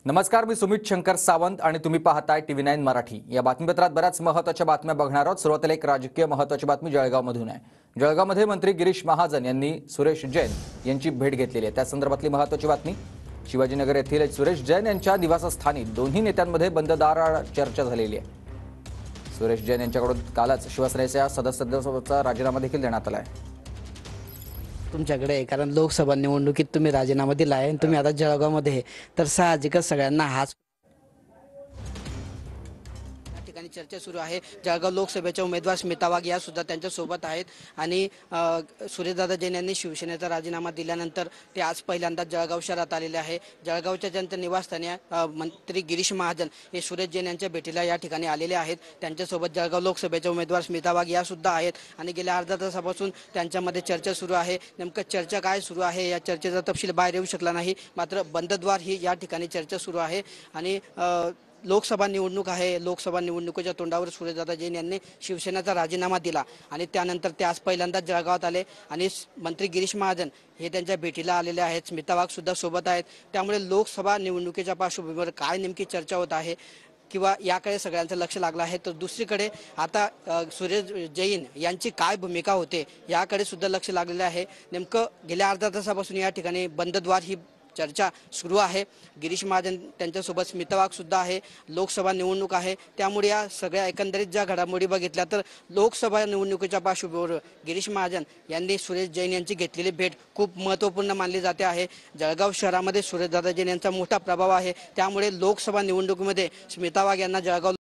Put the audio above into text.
नमस्कार, मी सुमित शंकर सावंत आणि तुम्ही पाहताय TV9 मराठी। या बातमीपत्रात बऱ्याच महत्त्वाच्या बातम्या बघणार आहोत। सुरुवातीला एक राजकीय महत्त्वाची बातमी जळगावमधून आहे। जळगावमध्ये मंत्री गिरीश महाजन यांनी सुरेश जैन यांची भेट घेतलेली आहे। त्या संदर्भातली महत्त्वाची बातमी। शिवाजीनगर येथील सुरेश जैन यांच्या निवासस्थानी दोन्ही नेत्यांमध्ये बंद दाराआड चर्चा झालेली आहे। सुरेश जैन यांच्याकडून कालच शिवसेनेच्या सदस्यत्वाचा राजीनामा देखील देण्यात आला आहे। तुमच्याकडे आहे कारण लोकसभा निवडणुकीत तुम्ही राजीनामा दिला आहे आणि तुम्ही आता जळगावमध्ये आहे, तर साहजिकच सगळ्यांना हाच ठिकाणी चर्चा सुरू आहे। जळगाव लोकसभेच्या उमेदवार स्मिता वाघ या सुद्धा त्यांच्या सोबत आहेत आणि सुरेशदादा जैन यांनी शिवसेनेचा राजीनामा दिल्यानंतर ते आज पहिल्यांदा जळगाव शहरात आलेले आहे। जळगावच्या त्यांच्या निवासस्थानी मंत्री गिरीश महाजन हे सुरेश जैन यांच्या भेटीला या ठिकाणी आलेले आहेत। त्यांच्यासोबत जळगाव लोकसभेच्या उमेदवार स्मिता वाघ या सुद्धा आहेत आणि गेल्या अर्धा तासापासून त्यांच्यामध्ये चर्चा सुरू आहे। नेमकं चर्चा काय सुरू आहे या चर्चेचा तपशील बाहेर येऊ शकला नाही, मात्र बंदद्वार ही या ठिकाणी चर्चा सुरू आहे आणि लोकसभा निवडणूक आहे। लोकसभा निवडणुकीच्या तोंडावर सुरेशदादा जैन यांनी शिवसेनेचा राजीनामा दिला आणि त्यानंतर ते आज पहिल्यांदा जळगावात आले आणि मंत्री गिरीश महाजन हे त्यांच्या भेटीला आलेले आहेत। स्मिता वाघ सुद्धा सोबत आहेत। त्यामुळे लोकसभा निवडणुकीच्या पार्श्वभूमीवर काय नेमकी चर्चा होत आहे किंवा याकडे सगळ्यांचं लक्ष लागलं आहे, तर दुसरीकडे आता सुरेश जैन यांची काय भूमिका होते याकडे सुद्धा लक्ष लागलेलं आहे। नेमकं गेल्या अर्धा तासापासून या ठिकाणी बंदद्वार ही चर्चा सुरू आहे। गिरीश महाजन त्यांच्यासोबत स्मिता वाघ सुद्धा आहे। लोकसभा निवडणूक आहे, त्यामुळे या सगळ्या एकंदरीत ज्या घडामोडी बघितल्या तर लोकसभा निवडणुकीच्या पार्श्वभूमीवर गिरीश महाजन यांनी सुरेश जैन यांची घेतलेली भेट खूप महत्त्वपूर्ण मानली जाते आहे। जळगाव शहरामध्ये सुरेशदादा जैन यांचा मोठा प्रभाव आहे, त्यामुळे लोकसभा निवडणुकीमध्ये स्मिता वाघ यांना जळगाव